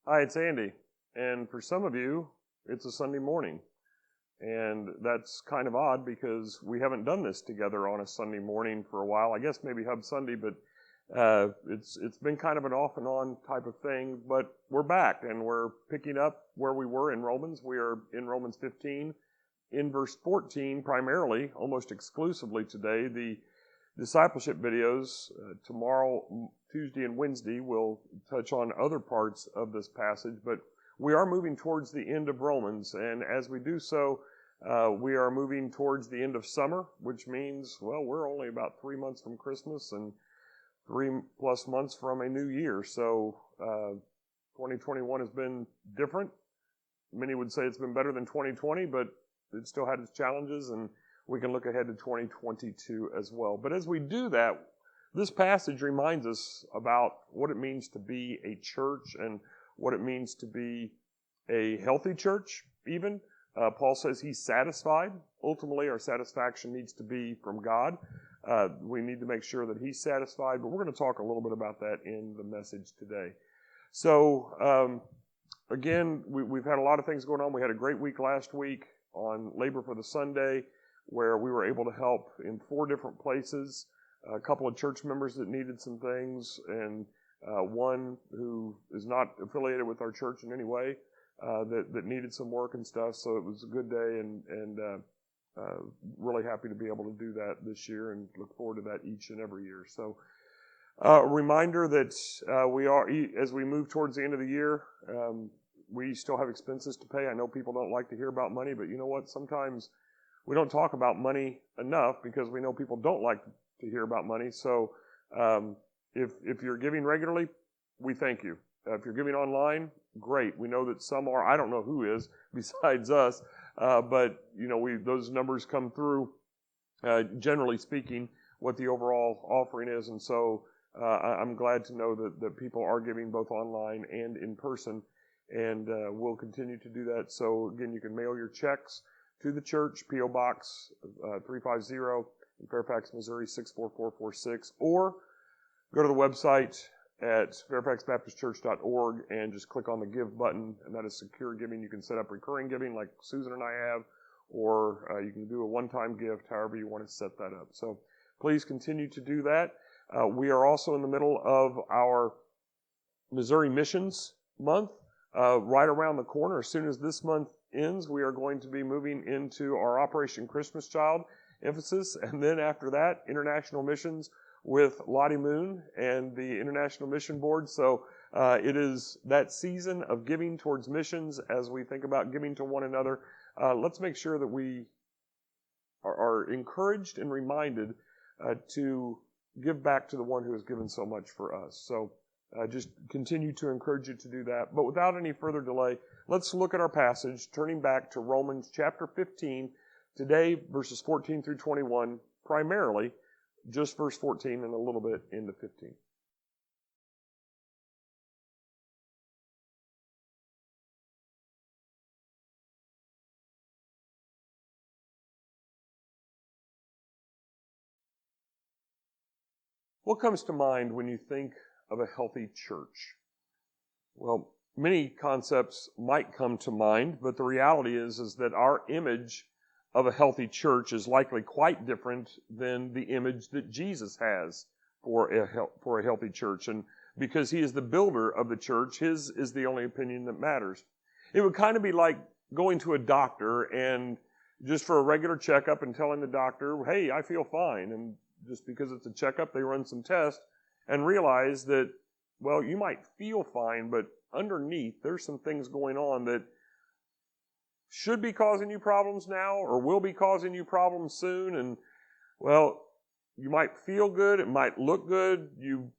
Hi, it's Andy. And for some of you, it's a Sunday morning. And that's kind of odd because we haven't done this together on a Sunday morning for a while. I guess maybe Hub Sunday, but it's been kind of an off and on type of thing. But we're back and we're picking up where we were in Romans. We are in Romans 15, in verse 14 primarily, almost exclusively today. The discipleship videos tomorrow, Tuesday and Wednesday, will touch on other parts of this passage, but we are moving towards the end of Romans, and as we do so, we are moving towards the end of summer, which means, well, we're only about 3 months from Christmas and 3+ months from a new year, so 2021 has been different. Many would say it's been better than 2020, but it still had its challenges, and we can look ahead to 2022 as well. But as we do that, this passage reminds us about what it means to be a church and what it means to be a healthy church, even. Paul says he's satisfied. Ultimately, our satisfaction needs to be from God. We need to make sure that he's satisfied, but we're going to talk a little bit about that in the message today. So, again, we've had a lot of things going on. We had a great week last week on Labor for the Sunday, where we were able to help in 4 different places, a couple of church members that needed some things, and one who is not affiliated with our church in any way that needed some work and stuff. So it was a good day, and really happy to be able to do that this year and look forward to that each and every year. So a reminder that we are, as we move towards the end of the year, we still have expenses to pay. I know people don't like to hear about money, but you know what? Sometimes we don't talk about money enough because we know people don't like to hear about money. So if you're giving regularly, we thank you. If you're giving online, great. We know that some are. I don't know who is besides us, but you know those numbers come through. Generally speaking, what the overall offering is, and so I'm glad to know that people are giving both online and in person, and we'll continue to do that. So again, you can mail your checks to the church, P.O. Box 350 in Fairfax, Missouri 64446, or go to the website at fairfaxmobaptistchurch.org and just click on the Give button, and that is secure giving. You can set up recurring giving like Susan and I have, or you can do a one-time gift, however you want to set that up. So please continue to do that. We are also in the middle of our Missouri Missions Month, right around the corner. As soon as this month ends, we are going to be moving into our Operation Christmas Child emphasis, and then after that, international missions with Lottie Moon and the International Mission Board. So it is that season of giving towards missions as we think about giving to one another. Let's make sure that we are encouraged and reminded to give back to the one who has given so much for us. So just continue to encourage you to do that. But without any further delay, let's look at our passage, turning back to Romans chapter 15, today verses 14 through 21, primarily just verse 14 and a little bit into 15. What comes to mind when you think of a healthy church? Well, many concepts might come to mind, but the reality is that our image of a healthy church is likely quite different than the image that Jesus has for a healthy church. And because he is the builder of the church, his is the only opinion that matters. It would kind of be like going to a doctor and just for a regular checkup and telling the doctor, hey, I feel fine. And just because it's a checkup, they run some tests and realize that, well, you might feel fine, but underneath there's some things going on that should be causing you problems now or will be causing you problems soon. And, well, you might feel good. It might look good. You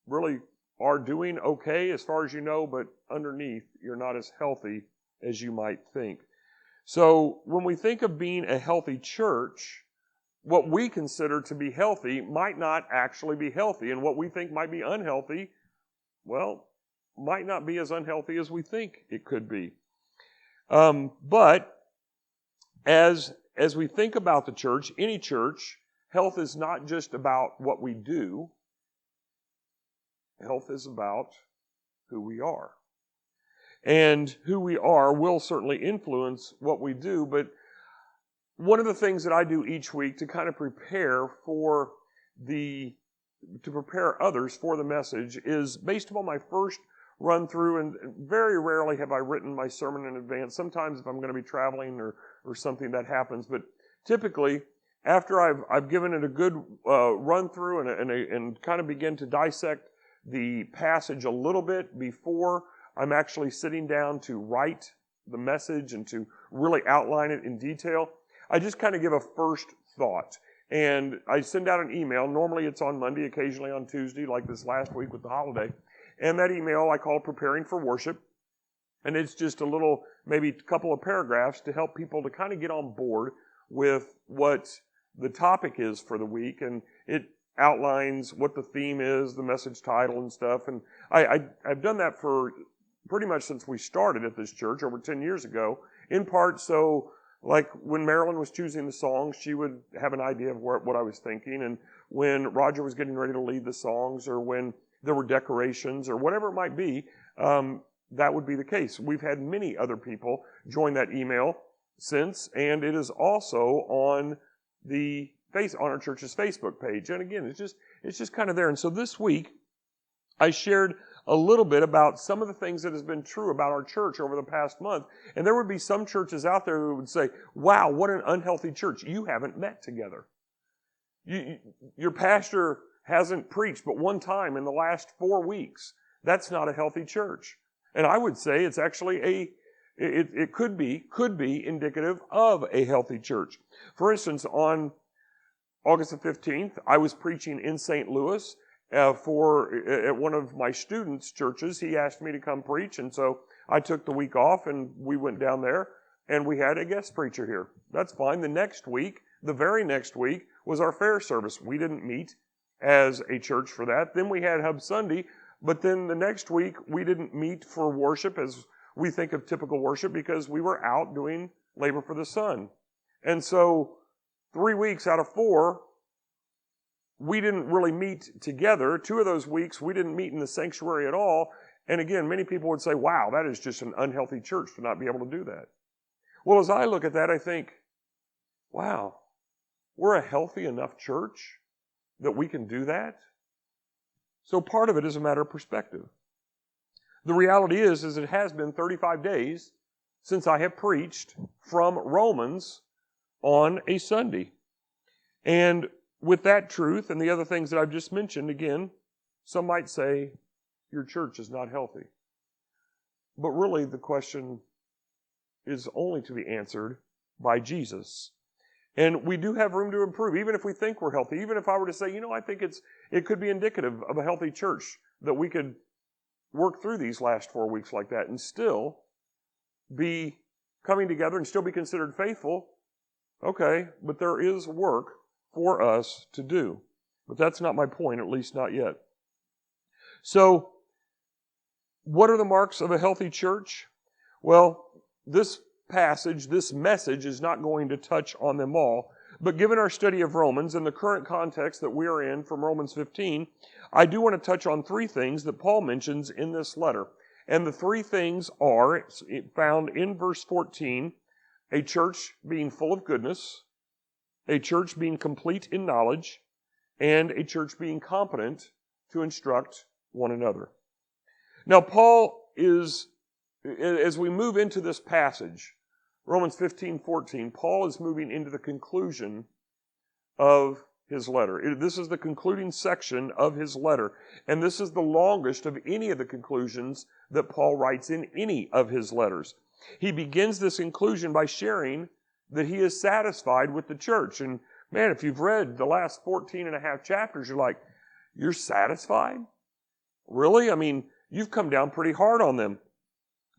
really are doing okay as far as you know, but underneath you're not as healthy as you might think. So when we think of being a healthy church, what we consider to be healthy might not actually be healthy. And what we think might be unhealthy, well, might not be as unhealthy as we think it could be. But as we think about the church, any church, health is not just about what we do. Health is about who we are. and who we are will certainly influence what we do. But one of the things that I do each week to kind of prepare others for the message is based upon my first run through, and very rarely have I written my sermon in advance. Sometimes if I'm going to be traveling or something that happens, but typically after I've given it a good run through and kind of begin to dissect the passage a little bit before I'm actually sitting down to write the message and to really outline it in detail, I just kind of give a first thought. And I send out an email. Normally it's on Monday, occasionally on Tuesday, like this last week with the holiday. And that email I call Preparing for Worship. And it's just a little, maybe a couple of paragraphs to help people to kind of get on board with what the topic is for the week. And it outlines what the theme is, the message title and stuff. And I've done that for pretty much since we started at this church over 10 years ago, in part so like when Marilyn was choosing the songs, she would have an idea of what I was thinking. And when Roger was getting ready to lead the songs, or when there were decorations or whatever it might be, that would be the case. We've had many other people join that email since, and it is also on our church's Facebook page. And again, it's just kind of there. And so this week, I shared a little bit about some of the things that has been true about our church over the past month. And there would be some churches out there who would say, wow, what an unhealthy church. You haven't met together. Your pastor hasn't preached but one time in the last 4 weeks. That's not a healthy church. And I would say it's actually it could be indicative of a healthy church. For instance, on August the 15th, I was preaching in St. Louis at one of my students' churches. He asked me to come preach, and so I took the week off and we went down there and we had a guest preacher here. That's fine. The very next week was our fair service. We didn't meet as a church for that. Then we had Hub Sunday, but then the next week we didn't meet for worship as we think of typical worship because we were out doing labor for the sun. And so 3 weeks out of 4, we didn't really meet together. 2 of those weeks, we didn't meet in the sanctuary at all. And again, many people would say, wow, that is just an unhealthy church to not be able to do that. Well, as I look at that, I think, wow, we're a healthy enough church that we can do that. So part of it is a matter of perspective. The reality is it has been 35 days since I have preached from Romans on a Sunday. And with that truth and the other things that I've just mentioned, again, some might say your church is not healthy. But really the question is only to be answered by Jesus. And we do have room to improve, even if we think we're healthy. Even if I were to say, I think it could be indicative of a healthy church that we could work through these last 4 weeks like that and still be coming together and still be considered faithful. Okay, but there is work for us to do. But that's not my point, at least not yet. So, what are the marks of a healthy church? Well, this message is not going to touch on them all. But given our study of Romans and the current context that we are in from Romans 15, I do want to touch on 3 things that Paul mentions in this letter. And the 3 things are found in verse 14, a church being full of goodness, a church being complete in knowledge, and a church being competent to instruct one another. Now, Paul is, as we move into this passage, Romans 15:14, Paul is moving into the conclusion of his letter. This is the concluding section of his letter, and this is the longest of any of the conclusions that Paul writes in any of his letters. He begins this conclusion by sharing that he is satisfied with the church. And man, if you've read the last 14 and a half chapters, you're like, you're satisfied? Really? I mean, you've come down pretty hard on them.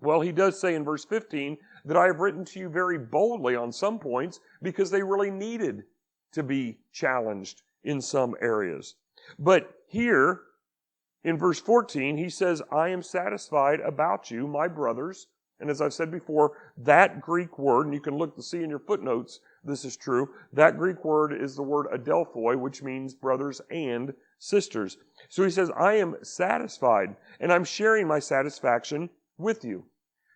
Well, he does say in verse 15 that I have written to you very boldly on some points because they really needed to be challenged in some areas. But here, in verse 14, he says, I am satisfied about you, my brothers. And as I've said before, that Greek word, and you can look to see in your footnotes, this is true, that Greek word is the word adelphoi, which means brothers and sisters. So he says, I am satisfied, and I'm sharing my satisfaction with you.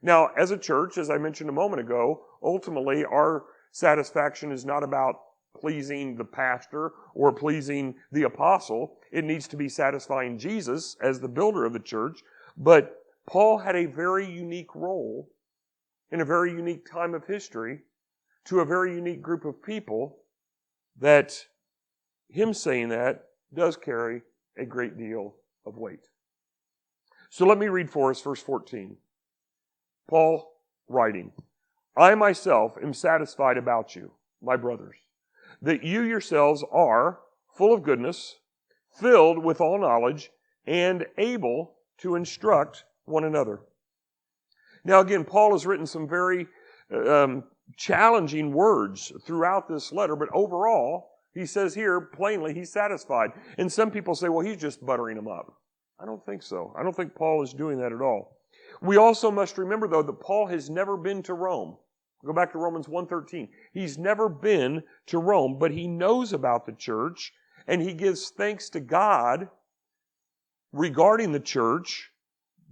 Now, as a church, as I mentioned a moment ago, ultimately our satisfaction is not about pleasing the pastor or pleasing the apostle. It needs to be satisfying Jesus as the builder of the church. But Paul had a very unique role in a very unique time of history to a very unique group of people that him saying that does carry a great deal of weight. So let me read for us verse 14. Paul writing, I myself am satisfied about you, my brothers, that you yourselves are full of goodness, filled with all knowledge, and able to instruct one another. Now again, Paul has written some very challenging words throughout this letter, but overall, he says here plainly he's satisfied. And some people say, well, he's just buttering them up. I don't think so. I don't think Paul is doing that at all. We also must remember, though, that Paul has never been to Rome. Go back to Romans 1:13. He's never been to Rome, but he knows about the church, and he gives thanks to God regarding the church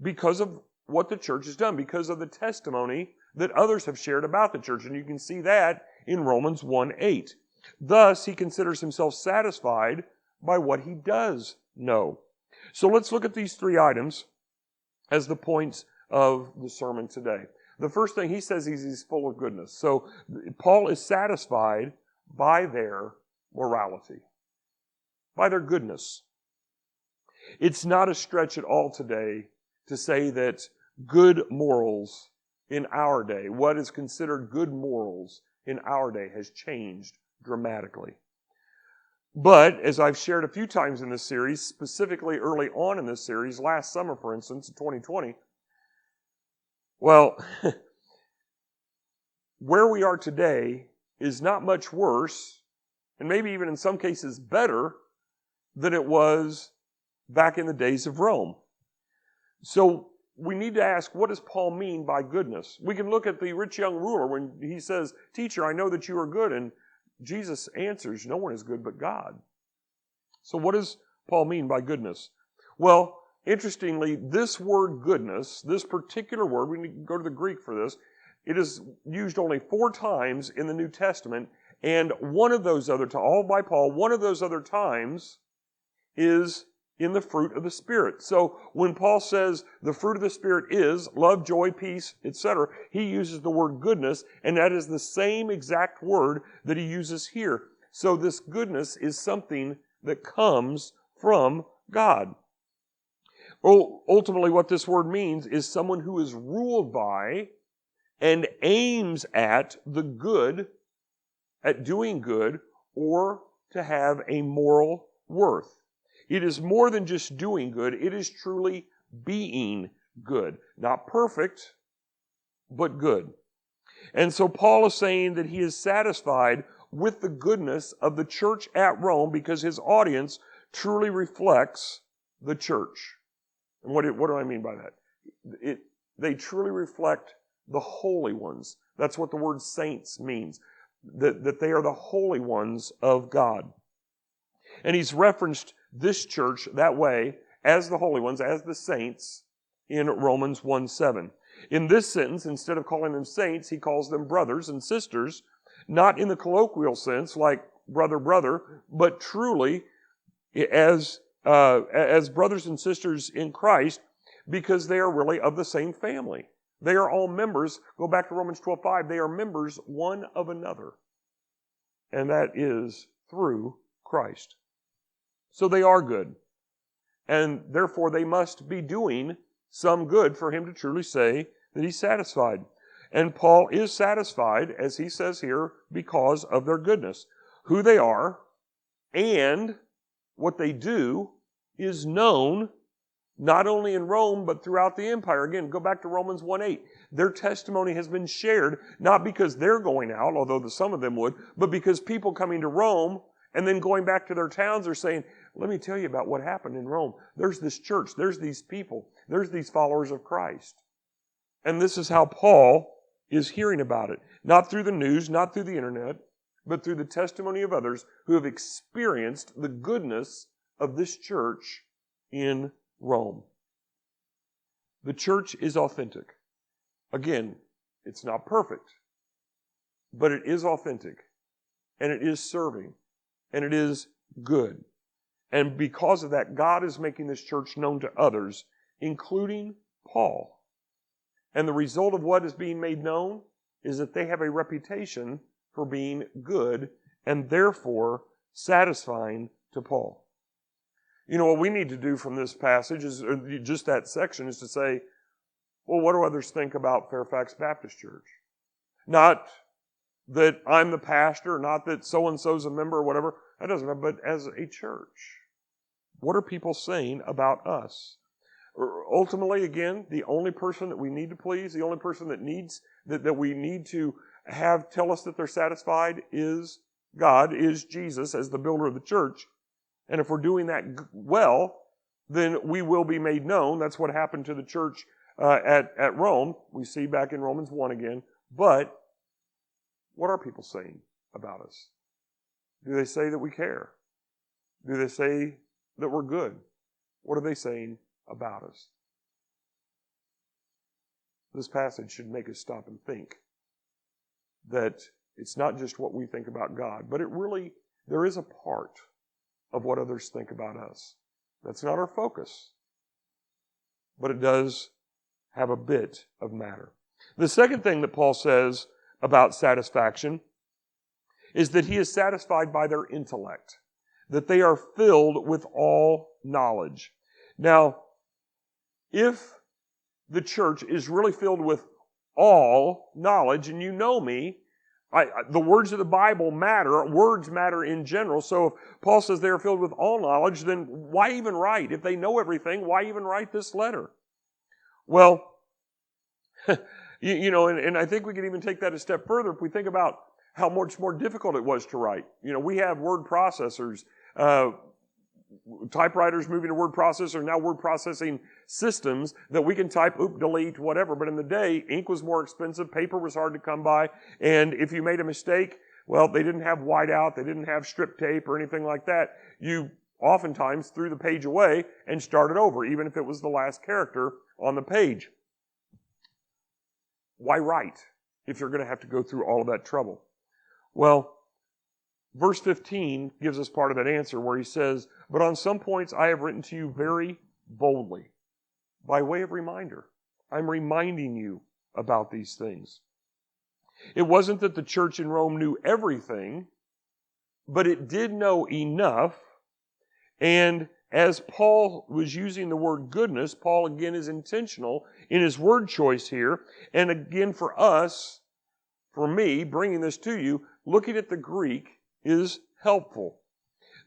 because of what the church has done, because of the testimony that others have shared about the church. And you can see that in Romans 1:8. Thus, he considers himself satisfied by what he does know. So let's look at these three items as the points of the sermon today. The first thing he says is he's full of goodness. So Paul is satisfied by their morality, by their goodness. It's not a stretch at all today to say that good morals in our day, what is considered good morals in our day, has changed dramatically. But, as I've shared a few times in this series, specifically early on in this series, last summer, for instance, in 2020, well, where we are today is not much worse, and maybe even in some cases better, than it was back in the days of Rome. So, we need to ask, what does Paul mean by goodness? We can look at the rich young ruler when he says, Teacher, I know that you are good, and Jesus answers, no one is good but God. So what does Paul mean by goodness? Well, interestingly, this word goodness, this particular word, we need to go to the Greek for this, it is used only 4 times in the New Testament, and one of those other times, all by Paul, one of those other times is in the fruit of the Spirit. So when Paul says the fruit of the Spirit is love, joy, peace, etc., he uses the word goodness, and that is the same exact word that he uses here. So this goodness is something that comes from God. Ultimately, what this word means is someone who is ruled by and aims at the good, at doing good, or to have a moral worth. It is more than just doing good. It is truly being good. Not perfect, but good. And so Paul is saying that he is satisfied with the goodness of the church at Rome because his audience truly reflects the church. And what do I mean by that? They truly reflect the holy ones. That's what the word saints means. That they are the holy ones of God. And he's referenced this church that way as the holy ones, as the saints in Romans 1:7. In this sentence, instead of calling them saints, he calls them brothers and sisters, not in the colloquial sense like brother, brother, but truly as brothers and sisters in Christ because they are really of the same family. They are all members, go back to Romans 12:5, they are members one of another. And that is through Christ. So they are good. And therefore they must be doing some good for him to truly say that he's satisfied. And Paul is satisfied, as he says here, because of their goodness. Who they are and what they do is known not only in Rome, but throughout the empire. Again, go back to Romans 1:8. Their testimony has been shared, not because they're going out, although some of them would, but because people coming to Rome and then going back to their towns are saying, let me tell you about what happened in Rome. There's this church. There's these people. There's these followers of Christ. And this is how Paul is hearing about it. Not through the news, not through the internet, but through the testimony of others who have experienced the goodness of this church in Rome. The church is authentic. Again, it's not perfect, but it is authentic, and it is serving, and it is good. And because of that, God is making this church known to others, including Paul. And the result of what is being made known is that they have a reputation for being good and therefore satisfying to Paul. You know, what we need to do from this passage is, or just that section, is to say, well, what do others think about Fairfax Baptist Church? Not that I'm the pastor, not that so-and-so's a member or whatever. That doesn't matter, but as a church, what are people saying about us? Ultimately, again, the only person that we need to please, the only person that we need to have tell us that they're satisfied is God, is Jesus as the builder of the church. And if we're doing that well, then we will be made known. That's what happened to the church at Rome. We see back in Romans 1 again. But what are people saying about us? Do they say that we care? Do they say that we're good? What are they saying about us? This passage should make us stop and think that it's not just what we think about God, but there is a part of what others think about us. That's not our focus, but it does have a bit of matter. The second thing that Paul says about satisfaction is that he is satisfied by their intellect, that they are filled with all knowledge. Now, if the church is really filled with all knowledge, and you know me, the words of the Bible matter. Words matter in general. So if Paul says they are filled with all knowledge, then why even write? If they know everything, why even write this letter? Well, and I think we can even take that a step further if we think about how much more difficult it was to write. You know, we have word processors, typewriters moving to word processor, now word processing systems that we can type, delete, whatever. But in the day, ink was more expensive, paper was hard to come by, and if you made a mistake, well, they didn't have whiteout, they didn't have strip tape or anything like that. You oftentimes threw the page away and started over, even if it was the last character on the page. Why write if you're going to have to go through all of that trouble? Well, verse 15 gives us part of that answer where he says, "But on some points I have written to you very boldly, by way of reminder." I'm reminding you about these things. It wasn't that the church in Rome knew everything, but it did know enough. And as Paul was using the word goodness, Paul again is intentional in his word choice here. And again for us, for me, bringing this to you, looking at the Greek is helpful.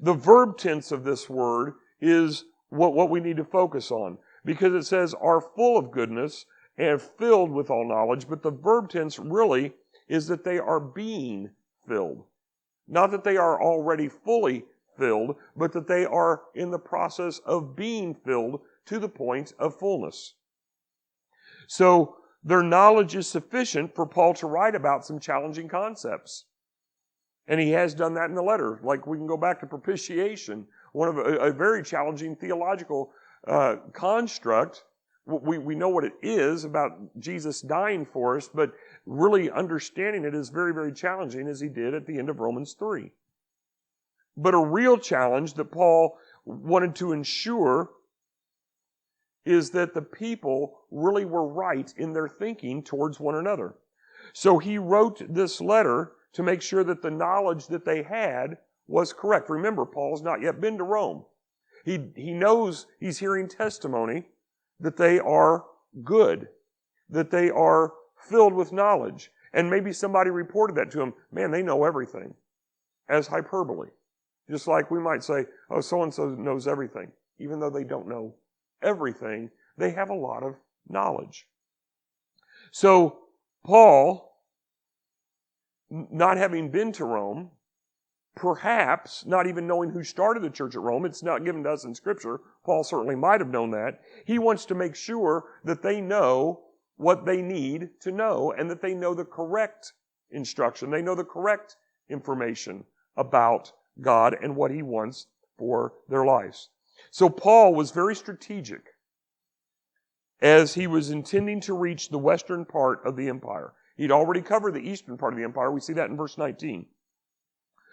The verb tense of this word is what we need to focus on, because it says are full of goodness and filled with all knowledge, but the verb tense really is that they are being filled. Not that they are already fully filled, but that they are in the process of being filled to the point of fullness. So their knowledge is sufficient for Paul to write about some challenging concepts. And he has done that in the letter. Like we can go back to propitiation, one of a very challenging theological construct. We know what it is about Jesus dying for us, but really understanding it is very, very challenging, as he did at the end of Romans 3. But a real challenge that Paul wanted to ensure is that the people really were right in their thinking towards one another. So he wrote this letter to make sure that the knowledge that they had was correct. Remember, Paul's not yet been to Rome. He knows he's hearing testimony that they are good, that they are filled with knowledge. And maybe somebody reported that to him. Man, they know everything, as hyperbole. Just like we might say, oh, so-and-so knows everything. Even though they don't know everything, they have a lot of knowledge. So Paul, not having been to Rome, perhaps not even knowing who started the church at Rome, it's not given to us in Scripture, Paul certainly might have known that, he wants to make sure that they know what they need to know and that they know the correct instruction, they know the correct information about God and what he wants for their lives. So Paul was very strategic. as he was intending to reach the western part of the empire. He'd already covered the eastern part of the empire. We see that in verse 19.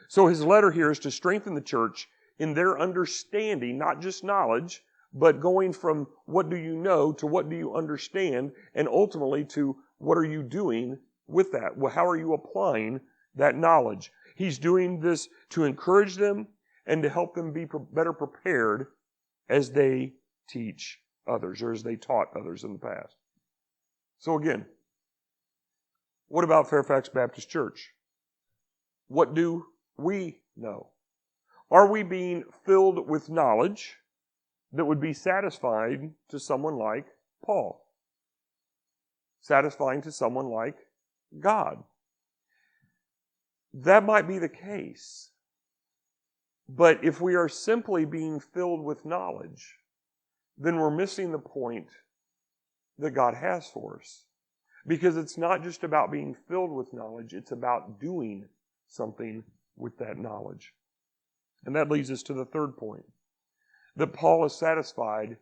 So his letter here is to strengthen the church in their understanding, not just knowledge, but going from what do you know to what do you understand, and ultimately to what are you doing with that? Well, how are you applying that knowledge? He's doing this to encourage them and to help them be better prepared as they teach others, or as they taught others in the past. So again, what about Fairfax Baptist Church? What do we know? Are we being filled with knowledge that would be satisfying to someone like Paul? Satisfying to someone like God? That might be the case. But if we are simply being filled with knowledge, then we're missing the point that God has for us. Because it's not just about being filled with knowledge, it's about doing something with that knowledge. And that leads us to the third point, that Paul is satisfied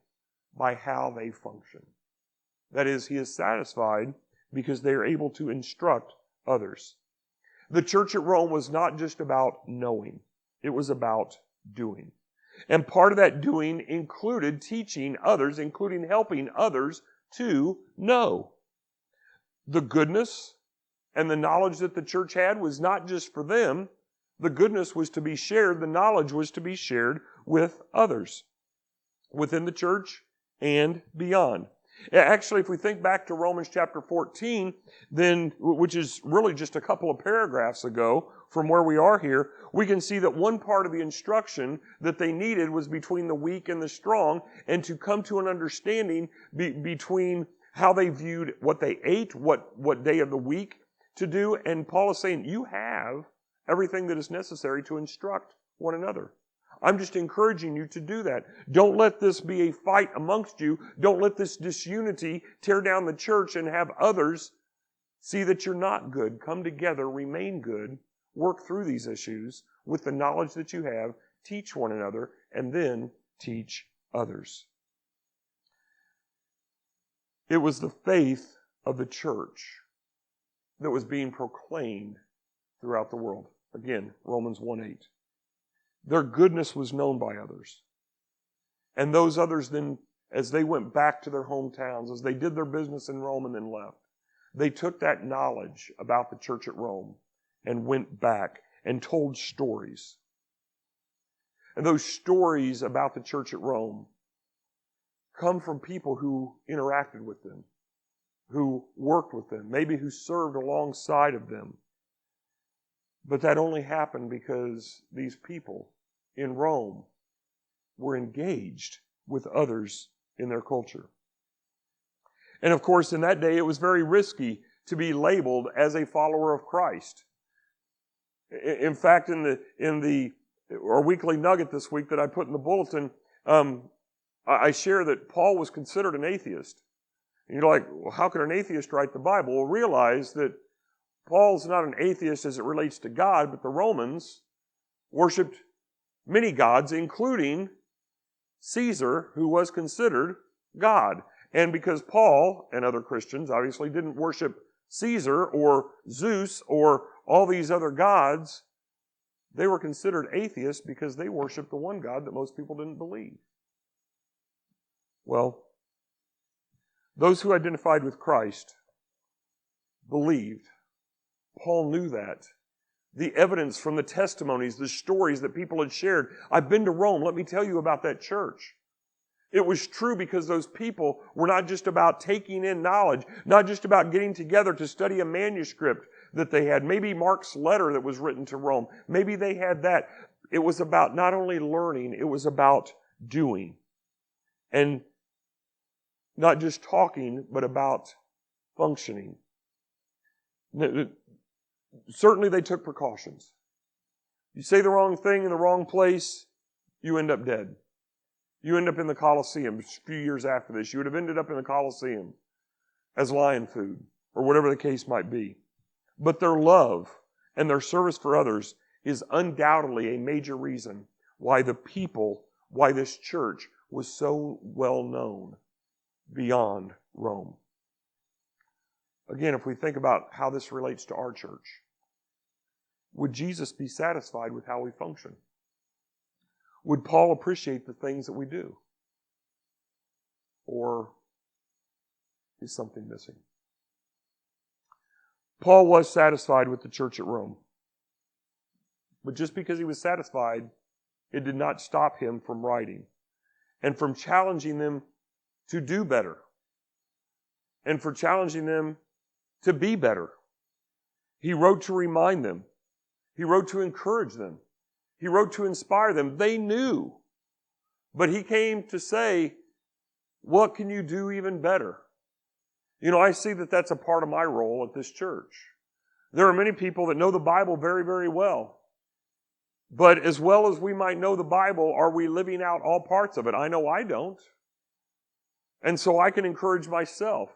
by how they function. That is, he is satisfied because they are able to instruct others. The church at Rome was not just about knowing, it was about doing. And part of that doing included teaching others, including helping others to know. The goodness and the knowledge that the church had was not just for them. The goodness was to be shared. The knowledge was to be shared with others within the church and beyond. Actually, if we think back to Romans chapter 14, then, which is really just a couple of paragraphs ago from where we are here, we can see that one part of the instruction that they needed was between the weak and the strong, and to come to an understanding between how they viewed what they ate, what day of the week to do. And Paul is saying, you have everything that is necessary to instruct one another. I'm just encouraging you to do that. Don't let this be a fight amongst you. Don't let this disunity tear down the church and have others see that you're not good. Come together, remain good, work through these issues with the knowledge that you have, teach one another, and then teach others. It was the faith of the church that was being proclaimed throughout the world. Again, Romans 1:8. Their goodness was known by others. And those others then, as they went back to their hometowns, as they did their business in Rome and then left, they took that knowledge about the church at Rome and went back and told stories. And those stories about the church at Rome come from people who interacted with them, who worked with them, maybe who served alongside of them. But that only happened because these people in Rome were engaged with others in their culture. And of course, in that day, it was very risky to be labeled as a follower of Christ. In fact, in our weekly nugget this week that I put in the bulletin, I share that Paul was considered an atheist. And you're like, well, how could an atheist write the Bible? Well, realize that Paul's not an atheist as it relates to God, but the Romans worshipped many gods, including Caesar, who was considered God. And because Paul and other Christians obviously didn't worship Caesar or Zeus or all these other gods, they were considered atheists because they worshiped the one God that most people didn't believe. Well, those who identified with Christ believed. Paul knew that. The evidence from the testimonies, the stories that people had shared. I've been to Rome. Let me tell you about that church. It was true because those people were not just about taking in knowledge, not just about getting together to study a manuscript that they had. Maybe Mark's letter that was written to Rome. Maybe they had that. It was about not only learning, it was about doing. And not just talking, but about functioning. Certainly they took precautions. You say the wrong thing in the wrong place, you end up dead. You end up in the Colosseum. A few years after this, you would have ended up in the Colosseum as lion food, or whatever the case might be. But their love and their service for others is undoubtedly a major reason why this church was so well known beyond Rome. Again, if we think about how this relates to our church, would Jesus be satisfied with how we function? Would Paul appreciate the things that we do? Or is something missing? Paul was satisfied with the church at Rome. But just because he was satisfied, it did not stop him from writing and from challenging them to do better and for challenging them to be better. He wrote to remind them. He wrote to encourage them. He wrote to inspire them. They knew. But he came to say, what can you do even better? You know, I see that that's a part of my role at this church. There are many people that know the Bible very, very well. But as well as we might know the Bible, are we living out all parts of it? I know I don't. And so I can encourage myself.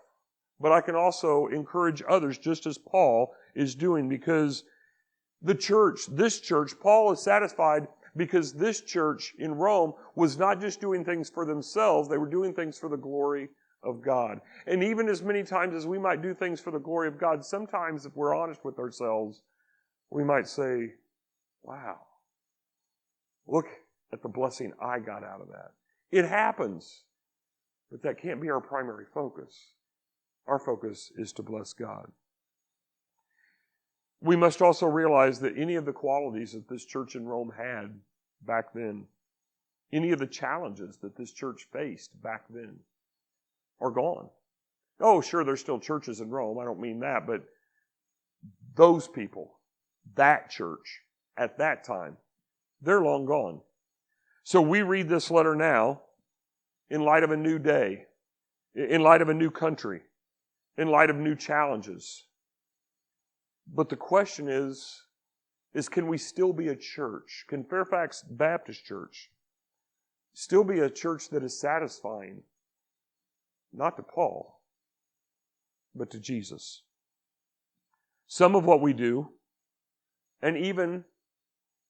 But I can also encourage others just as Paul is doing, because the church, this church, Paul is satisfied because this church in Rome was not just doing things for themselves, they were doing things for the glory of God. And even as many times as we might do things for the glory of God, sometimes if we're honest with ourselves, we might say, wow, look at the blessing I got out of that. It happens, but that can't be our primary focus. Our focus is to bless God. We must also realize that any of the qualities that this church in Rome had back then, any of the challenges that this church faced back then, are gone. Oh, sure, there's still churches in Rome. I don't mean that, but those people, that church, at that time, they're long gone. So we read this letter now in light of a new day, in light of a new country, in light of new challenges. But the question is can we still be a church? Can Fairfax Baptist Church still be a church that is satisfying, not to Paul, but to Jesus? Some of what we do, and even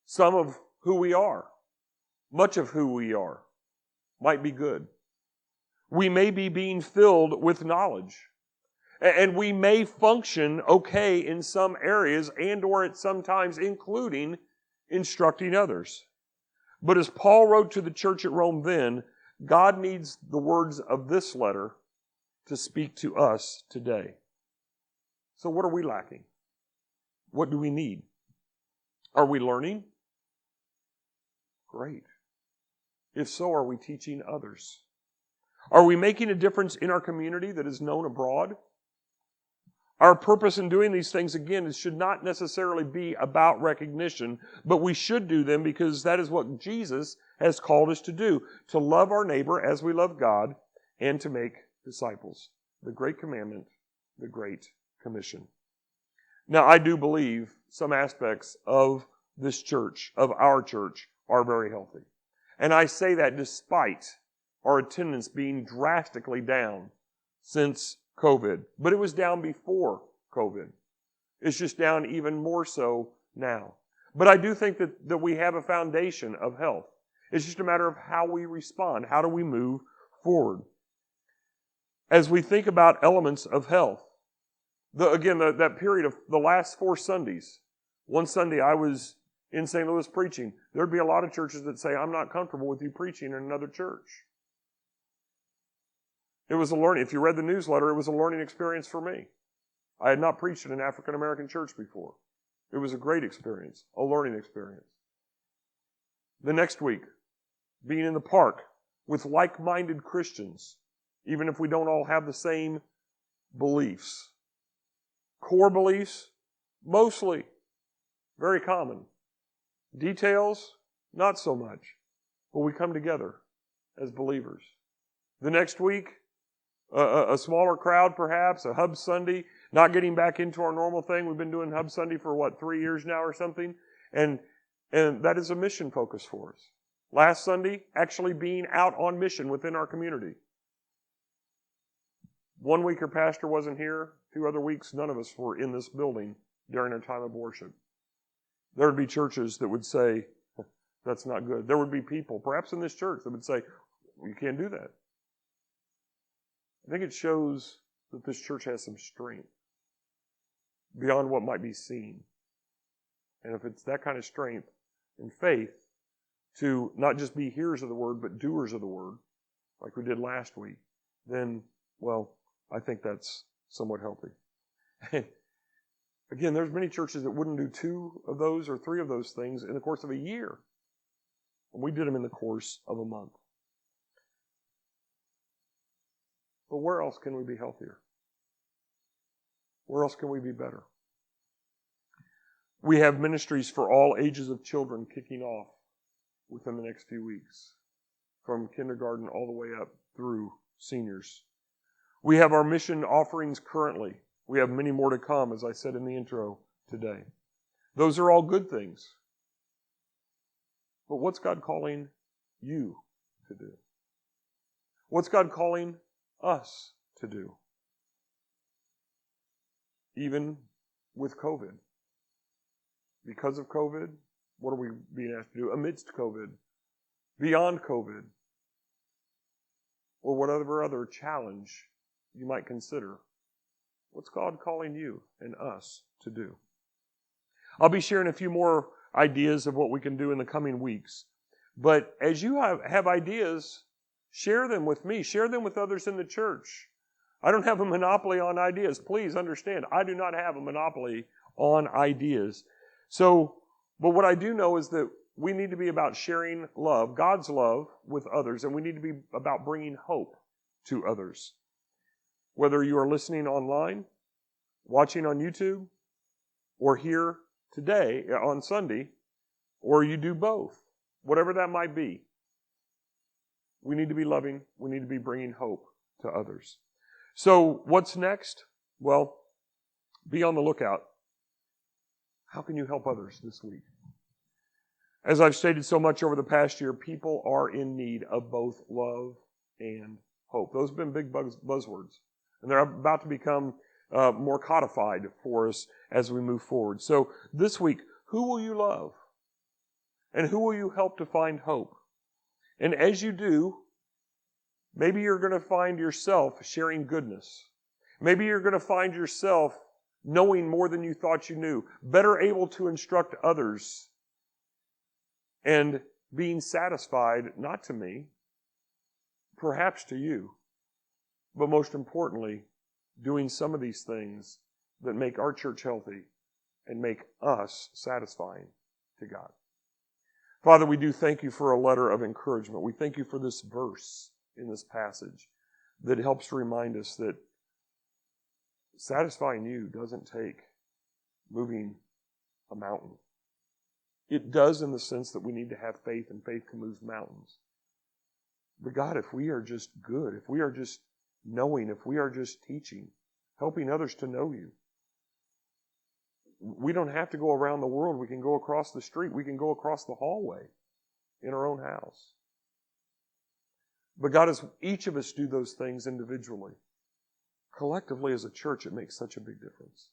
some of who we are, much of who we are, might be good. We may be being filled with knowledge. And we may function okay in some areas and or at some times including instructing others. But as Paul wrote to the church at Rome then, God needs the words of this letter to speak to us today. So what are we lacking? What do we need? Are we learning? Great. If so, are we teaching others? Are we making a difference in our community that is known abroad? Our purpose in doing these things, again, it should not necessarily be about recognition, but we should do them because that is what Jesus has called us to do, to love our neighbor as we love God and to make disciples. The great commandment, the great commission. Now, I do believe some aspects of this church, of our church, are very healthy. And I say that despite our attendance being drastically down since COVID. But it was down before COVID. It's just down even more so now. But I do think that we have a foundation of health. It's just a matter of how we respond. How do we move forward? As we think about elements of health, that period of the last 4 Sundays, one Sunday I was in St. Louis preaching. There'd be a lot of churches that say, I'm not comfortable with you preaching in another church. It was a learning. If you read the newsletter, it was a learning experience for me. I had not preached in an African American church before. It was a great experience, a learning experience. The next week, being in the park with like-minded Christians, even if we don't all have the same beliefs. Core beliefs, mostly, very common. Details, not so much. But we come together as believers. The next week, a smaller crowd perhaps, a Hub Sunday, not getting back into our normal thing. We've been doing Hub Sunday for 3 years now or something. And that is a mission focus for us. Last Sunday, actually being out on mission within our community. 1 week our pastor wasn't here. 2 other weeks, none of us were in this building during our time of worship. There would be churches that would say, that's not good. There would be people, perhaps in this church, that would say, you can't do that. I think it shows that this church has some strength beyond what might be seen. And if it's that kind of strength and faith to not just be hearers of the word, but doers of the word, like we did last week, then, well, I think that's somewhat healthy. And again, there's many churches that wouldn't do 2 of those or 3 of those things in the course of a year. And we did them in the course of a month. But where else can we be healthier? Where else can we be better? We have ministries for all ages of children kicking off within the next few weeks, from kindergarten all the way up through seniors. We have our mission offerings currently. We have many more to come, as I said in the intro today. Those are all good things. But what's God calling you to do? What's God calling us to do? Even with COVID. Because of COVID, what are we being asked to do? Amidst COVID, beyond COVID, or whatever other challenge you might consider. What's God calling you and us to do? I'll be sharing a few more ideas of what we can do in the coming weeks. But as you have ideas, share them with me. Share them with others in the church. I don't have a monopoly on ideas. Please understand, I do not have a monopoly on ideas. So, but what I do know is that we need to be about sharing love, God's love, with others, and we need to be about bringing hope to others. Whether you are listening online, watching on YouTube, or here today on Sunday, or you do both, whatever that might be, we need to be loving, we need to be bringing hope to others. So what's next? Well, be on the lookout. How can you help others this week? As I've stated so much over the past year, people are in need of both love and hope. Those have been big buzzwords. And they're about to become more codified for us as we move forward. So this week, who will you love? And who will you help to find hope? And as you do, maybe you're going to find yourself sharing goodness. Maybe you're going to find yourself knowing more than you thought you knew, better able to instruct others, and being satisfied, not to me, perhaps to you, but most importantly, doing some of these things that make our church healthy and make us satisfying to God. Father, we do thank you for a letter of encouragement. We thank you for this verse in this passage that helps to remind us that satisfying you doesn't take moving a mountain. It does in the sense that we need to have faith, and faith can move mountains. But God, if we are just good, if we are just knowing, if we are just teaching, helping others to know you, we don't have to go around the world. We can go across the street. We can go across the hallway in our own house. But God, as each of us do those things individually, collectively as a church, it makes such a big difference.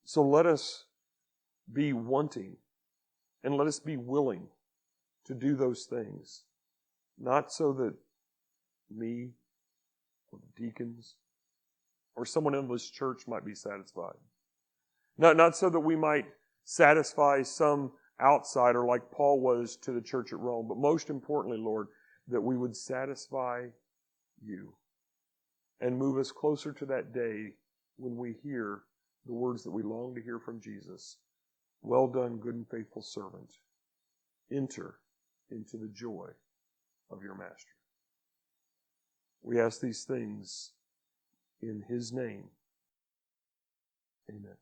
So let us be wanting and let us be willing to do those things. Not so that me or the deacons or someone in this church might be satisfied. Not so that we might satisfy some outsider like Paul was to the church at Rome, but most importantly, Lord, that we would satisfy you and move us closer to that day when we hear the words that we long to hear from Jesus. Well done, good and faithful servant. Enter into the joy of your master. We ask these things in his name. Amen.